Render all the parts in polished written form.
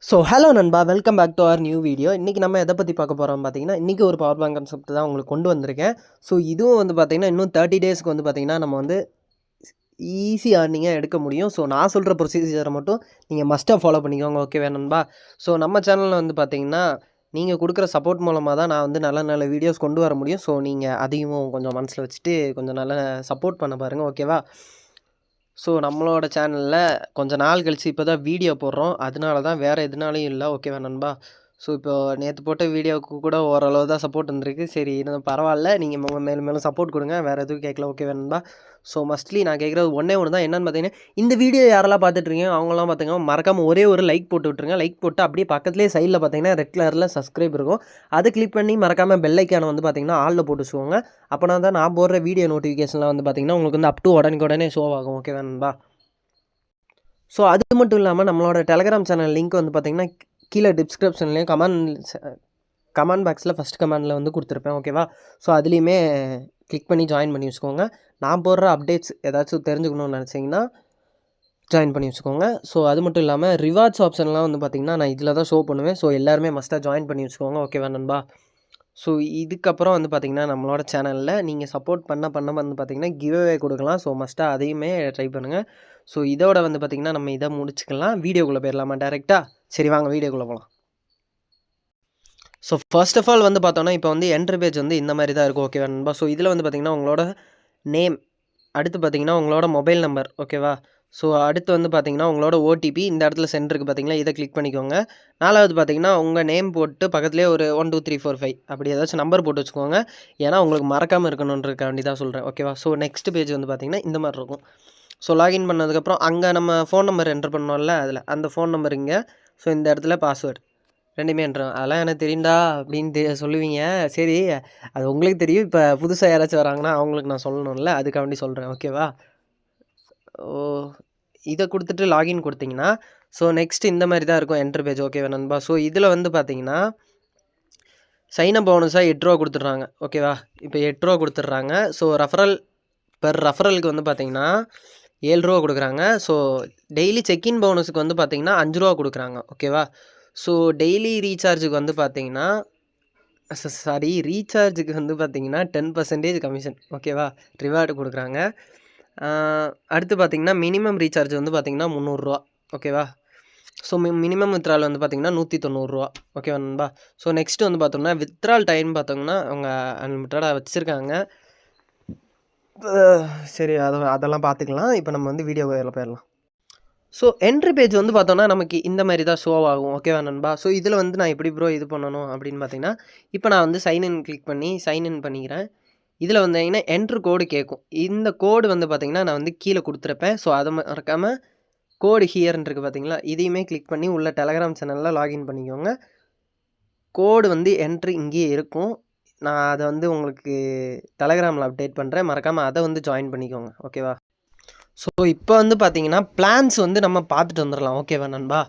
So hello நண்பா, welcome back to our new video. இன்றைக்கி நம்ம எதை பற்றி பார்க்க போகிறோம் பார்த்தீங்கன்னா, இன்றைக்கி ஒரு பவர் பேங்க் கான்செப்ட் தான் உங்களுக்கு கொண்டு வந்திருக்கேன். ஸோ இதுவும் வந்து பார்த்திங்கன்னா இன்னும் 30 டேஸ்க்கு வந்து பார்த்திங்கன்னா நம்ம வந்து ஈஸி ஏர்னிங்காக எடுக்க முடியும். ஸோ நான் சொல்கிற ப்ரொசீஜரை மட்டும் நீங்கள் மஸ்ட்டாக ஃபாலோ பண்ணிக்கோங்க, ஓகேவா நண்பா? ஸோ நம்ம சேனலில் வந்து பார்த்திங்கன்னா நீங்கள் கொடுக்குற சப்போர்ட் மூலமாக தான் நான் வந்து நல்ல நல்ல வீடியோஸ் கொண்டு வர முடியும். ஸோ நீங்கள் அதையும் கொஞ்சம் மனசில் வச்சுட்டு கொஞ்சம் நல்ல சப்போர்ட் பண்ண பாருங்கள், ஓகேவா? ஸோ நம்மளோட சேனலில் கொஞ்சம் நாள் கழித்து இப்போ தான் வீடியோ போடுறோம். அதனால தான், வேறு எதுனாலையும் இல்லை, ஓகேவா நண்பா? ஸோ இப்போ நேற்று போட்ட வீடியோவுக்கு கூட ஓரளவு தான் சப்போர்ட் வந்திருக்கு. சரி, இன்னும் பரவாயில்ல, நீங்கள் மேலும் மேலும் சப்போர்ட் கொடுங்க, வேறு எதுவும் கேட்கல, ஓகேவா நண்பா? ஸோ மஸ்ட்லி நான் கேட்குறது ஒன்றே ஒன்று தான். என்னென்னு பார்த்தீங்கன்னா, இந்த வீடியோ யாரெல்லாம் பார்த்துட்ருக்கீங்க அவங்களாம் பார்த்தீங்கன்னா மறக்காமல் ஒரே ஒரு லைக் போட்டு விட்ருங்க. லைக் போட்டு அப்படியே பக்கத்துலேயே சைடில் பார்த்தீங்கன்னா ரெட் கலரில் சப்ஸ்கிரைப் இருக்கும், அதை கிளிக் பண்ணி மறக்காமல் பெல் ஐக்கானை வந்து பார்த்தீங்கன்னா ஆலில் போட்டு வச்சுக்கோங்க. அப்போனா தான் நான் போடுற வீடியோ நோட்டிஃபிகேஷன்லாம் வந்து பார்த்தீங்கன்னா உங்களுக்கு வந்து அப் டு உடனே ஷோ ஆகும், ஓகேவா நண்பா? ஸோ அது மட்டும் இல்லாமல் நம்மளோட டெலகிராம் சேனல் லிங்க் வந்து பார்த்திங்கன்னா கீழே டிஸ்கிரிப்ஷன்லேயும் கமெண்ட் பாக்ஸில் ஃபஸ்ட் கமெண்டில் வந்து கொடுத்துருப்பேன், ஓகேவா? ஸோ அதுலேயுமே கிளிக் பண்ணி ஜாயின் பண்ணி வச்சுக்கோங்க. நான் போடுற அப்டேட்ஸ் ஏதாச்சும் தெரிஞ்சுக்கணுன்னு நினச்சிங்கன்னா ஜாயின் பண்ணி வச்சுக்கோங்க. ஸோ அது மட்டும் இல்லாமல் ரிவார்ட்ஸ் ஆப்ஷன்லாம் வந்து பார்த்திங்கன்னா நான் இதில் தான் ஷோ பண்ணுவேன். ஸோ எல்லாருமே மஸ்ட்டாக ஜாயின் பண்ணி வச்சுக்கோங்க, ஓகேவா நண்பா? ஸோ இதுக்கப்புறம் வந்து பார்த்திங்கன்னா நம்மளோட சேனலில் நீங்கள் சப்போர்ட் பண்ண வந்து பார்த்திங்கன்னா கிவ்அவே கொடுக்கலாம். ஸோ மஸ்ட்டாக அதையுமே ட்ரை பண்ணுங்கள். ஸோ இதோட வந்து பார்த்திங்கன்னா நம்ம இதை முடிச்சுக்கலாம். வீடியோக்குள்ளே போயிடலாமா டேரெக்டாக? சரி, வாங்க வீடியோக்குள்ளே போகலாம். ஸோ ஃபர்ஸ்ட் ஆஃப் ஆல் வந்து பார்த்தோன்னா இப்போ வந்து என்ட்ரி பேஜ் வந்து இந்த மாதிரி தான் இருக்கும், ஓகேவா நண்பா? ஸோ இதில் வந்து பார்த்திங்கன்னா உங்களோட நேம், அடுத்து பார்த்திங்கன்னா உங்களோட மொபைல் நம்பர், ஓகேவா? ஸோ அடுத்து வந்து பார்த்திங்கன்னா உங்களோட ஓடிபி இந்த இடத்துல சென்ட் இருக்குது பார்த்திங்களா, இதை கிளிக் பண்ணிக்கோங்க. நாலாவது பார்த்திங்கன்னா உங்கள் நேம் போட்டு பக்கத்துலேயே ஒரு 1 2 3 4 5 அப்படி ஏதாச்சும் நம்பர் போட்டு வச்சுக்கோங்க. ஏன்னா உங்களுக்கு மறக்காமல் இருக்கணுன்றதுக்காண்டி தான் சொல்கிறேன், ஓகேவா? ஸோ நெக்ஸ்ட் பேஜ் வந்து பார்த்திங்கன்னா இந்த மாதிரி இருக்கும். ஸோ லாகின் பண்ணதுக்கப்புறம் அங்கே நம்ம ஃபோன் நம்பர் என்ட்ரு பண்ணோம்ல, அதில் அந்த ஃபோன் நம்பர் இங்கே. ஸோ இந்த இடத்துல பாஸ்வேர்டு ரெண்டுமே என்ட்ரு. அதெல்லாம் எனக்கு தெரியும்டா அப்படின்னு சொல்லுவீங்க. சரி, அது உங்களுக்கு தெரியும். இப்போ புதுசாக யாராச்சும் வராங்கன்னா அவங்களுக்கு நான் சொல்லணும்ல, அதுக்காண்டி சொல்கிறேன், ஓகேவா? ஓ, இதை கொடுத்துட்டு லாகின் கொடுத்தீங்கன்னா ஸோ நெக்ஸ்ட் இந்த மாதிரி தான் இருக்கும் என்ட்ரு பேஜ், ஓகேவா நண்பா? ஸோ இதில் வந்து பார்த்தீங்கன்னா சைன் அப் போனஸாக 8 ரூபா கொடுத்துட்றாங்க, ஓகேவா? இப்போ 8 ரூபா கொடுத்துட்றாங்க. ஸோ ரெஃபரலுக்கு வந்து பார்த்தீங்கன்னா 7 ரூபா கொடுக்குறாங்க. ஸோ டெய்லி செக்இன் போனஸுக்கு வந்து பார்த்தீங்கன்னா 5 ரூபா கொடுக்குறாங்க, ஓகேவா? ஸோ டெய்லி ரீசார்ஜுக்கு வந்து பார்த்தீங்கன்னா ரீசார்ஜுக்கு வந்து பார்த்தீங்கன்னா 10% கமிஷன், ஓகேவா? ரிவார்டு கொடுக்குறாங்க. அடுத்து பார்த்தீங்கன்னா மினிமம் ரீசார்ஜ் வந்து பார்த்தீங்கன்னா 300 ரூபா, ஓகேவா? ஸோ மினிமம் வித்ட்ரால் வந்து பார்த்தீங்கன்னா 190 ரூபா, ஓகேவா நண்பா? ஸோ நெக்ஸ்ட் வந்து பார்த்தோம்னா வித்ட்ரால் டைம் பார்த்தோம்னா அவங்க அன்லிமிட்டடாக வச்சுருக்காங்க. சரி, அதெல்லாம் பார்த்துக்கலாம். இப்போ நம்ம வந்து வீடியோ போயிடலாம். ஸோ என்ட்ரி பேஜ் வந்து பார்த்தோன்னா நமக்கு இந்த மாதிரி தான் ஷோ ஆகும், ஓகேவா நண்பா? ஸோ இதில் வந்து நான் எப்படி ப்ரோ இது பண்ணணும் அப்படின்னு பார்த்தீங்கன்னா, இப்போ நான் வந்து சைன்இன் கிளிக் பண்ணி சைன்இன் பண்ணிக்கிறேன். இதில் வந்தீங்கன்னா என்ட்ரு கோடு கேட்கும். இந்த கோடு வந்து பார்த்தீங்கன்னா நான் வந்து கீழே கொடுத்துருப்பேன். ஸோ அதை மறக்காமல் கோடு ஹியர்ன்னு இருக்குது பார்த்தீங்களா, இதையுமே கிளிக் பண்ணி உள்ள டெலகிராம் சேனலில் லாகின் பண்ணிக்கோங்க. கோடு வந்து என்ட்ரி இங்கேயே இருக்கும். நான் அதை வந்து உங்களுக்கு டெலகிராமில் அப்டேட் பண்ணுறேன். மறக்காமல் அதை வந்து ஜாயின் பண்ணிக்கோங்க, ஓகேவா? ஸோ இப்போ வந்து பார்த்தீங்கன்னா பிளான்ஸ் வந்து நம்ம பார்த்துட்டு வந்துடலாம், ஓகேவா நண்பா?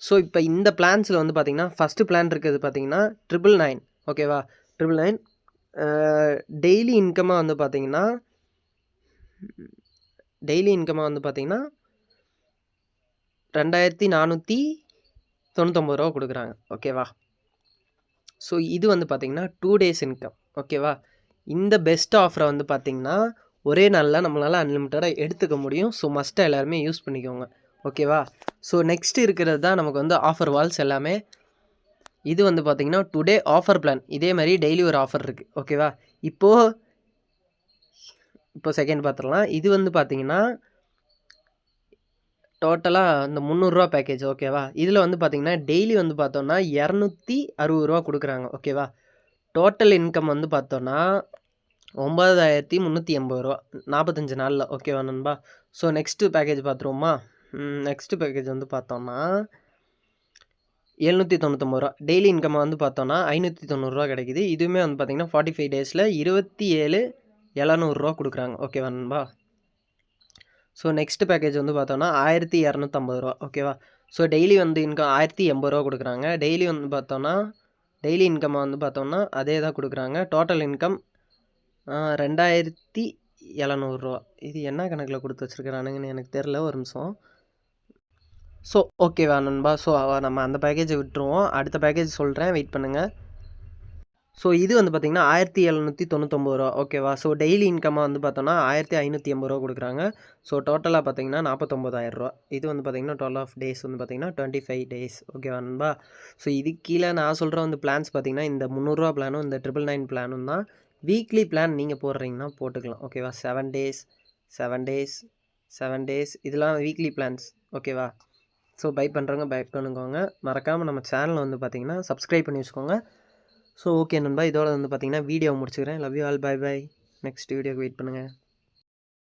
ஸோ இப்போ இந்த பிளான்ஸில் வந்து பார்த்தீங்கன்னா ஃபஸ்ட்டு பிளான் இருக்குது பார்த்தீங்கன்னா 999, ஓகேவா? 999 டெய்லி இன்கமாக வந்து பார்த்தீங்கன்னா 2499 ரூபா கொடுக்குறாங்க, ஓகேவா? ஸோ இது வந்து பார்த்தீங்கன்னா 2 டேஸ் இன்கம், ஓகேவா? இந்த பெஸ்ட் ஆஃபரை வந்து பார்த்தீங்கன்னா ஒரே நாளில் நம்மளால் அன்லிமிட்டடாக எடுத்துக்க முடியும். ஸோ மஸ்ட்டாக எல்லாருமே யூஸ் பண்ணிக்கோங்க, ஓகேவா? ஸோ நெக்ஸ்ட் இருக்கிறது தான் நமக்கு வந்து ஆஃபர் வால்ஸ் எல்லாமே. இது வந்து பார்த்திங்கன்னா டுடே ஆஃபர் பிளான். இதே மாதிரி டெய்லி ஒரு ஆஃபர் இருக்குது, ஓகேவா? இப்போ செகண்ட் பார்த்துடலாம். இது வந்து பார்த்திங்கன்னா டோட்டலாக இந்த 300 ரூபா பேக்கேஜ், ஓகேவா? இதில் வந்து பார்த்திங்கன்னா டெய்லி வந்து பார்த்தோன்னா 260 ரூபா கொடுக்குறாங்க, ஓகேவா? டோட்டல் இன்கம் வந்து பார்த்தோன்னா 9380 ரூபா 45 நாளில், ஓகேவா நண்பா? ஸோ நெக்ஸ்ட்டு பேக்கேஜ் பார்த்துருவோமா? நெக்ஸ்ட்டு பேக்கேஜ் வந்து பார்த்தோன்னா 799 ரூபா டெய்லி இன்கம் வந்து பார்த்தோன்னா 590 ரூபா கிடைக்குது. இதுவுமே வந்து பார்த்திங்கன்னா 45 டேஸில் 27,700 ரூபா கொடுக்குறாங்க, ஓகேவா நண்பா? ஸோ நெக்ஸ்ட் பேக்கேஜ் வந்து பார்த்தோன்னா 1250 ரூபா, ஓகேவா? ஸோ டெய்லி வந்து இன்கம் 1080 ரூபா கொடுக்குறாங்க. டெய்லி வந்து பார்த்தோன்னா டெய்லி இன்கம் வந்து பார்த்தோம்னா அதே தான் கொடுக்குறாங்க. டோட்டல் இன்கம் 2700 ரூபா. இது என்ன கணக்கில் கொடுத்து வச்சுருக்கிறானுங்கன்னு எனக்கு தெரில, ஒரு நிமிஷம். 2700 ரூபா டெய்லி இன்கம் வந்து பார்த்தோன்னா 2700 ரூபா டெய்லி இன்கம் வந்து பார்த்தோன்னா 2700 ரூபா. டோட்டல் இன்கம் 2700 ரூபா. டெய்லி இன்கம் வந்து பார்த்தோன்னா 2700 ரூபா. இது என்ன கணக்கில் கொடுத்து வச்சுருக்கிறானுங்கன்னு எனக்கு தெரில, ஒரு நிமிஷம். ஸோ ஓகேவா நண்பா? ஸோ நம்ம அந்த பேக்கேஜை விட்டுருவோம். அடுத்த பேக்கேஜ் சொல்கிறேன், வெயிட் பண்ணுங்கள். ஸோ இது வந்து பார்த்திங்கன்னா ரூ. 1799 ஓகேவா? ஸோ டெய்லி இன்கம்மாக வந்து பார்த்தோன்னா ரூ. 1580 கொடுக்குறாங்க. ஸோ டோட்டலாக பார்த்தீங்கன்னா ரூ. 49,000. இது வந்து பார்த்திங்கன்னா 12 ஆஃப் டேஸ் வந்து பார்த்திங்கன்னா 25 டேஸ் ஓகேவா நண்பா? ஸோ இதுக்கு கீழே நான் சொல்கிற வந்து பிளான்ஸ் பார்த்திங்கன்னா இந்த ரூ. 300 பிளானும் இந்த 999 பிளானும் தான். வீக்லி பிளான் நீங்கள் போடுறீங்கன்னா போட்டுக்கலாம் ஓகேவா? 7 டேஸ் 7 டேஸ் 7 டேஸ் இதெல்லாம் வீக்லி பிளான்ஸ் ஓகேவா? ஸோ பை பண்ணுறவங்க பை பண்ணிக்கோங்க. மறக்காமல் நம்ம சேனலை வந்து பார்த்திங்கன்னா சப்ஸ்கிரைப் பண்ணி வச்சுக்கோங்க. ஸோ ஓகே நண்பா, இதோட வந்து பார்த்திங்கன்னா வீடியோ முடிச்சுக்கிறேன். Love you all, bye bye. Next வீடியோக்கு வெயிட் பண்ணுங்கள்.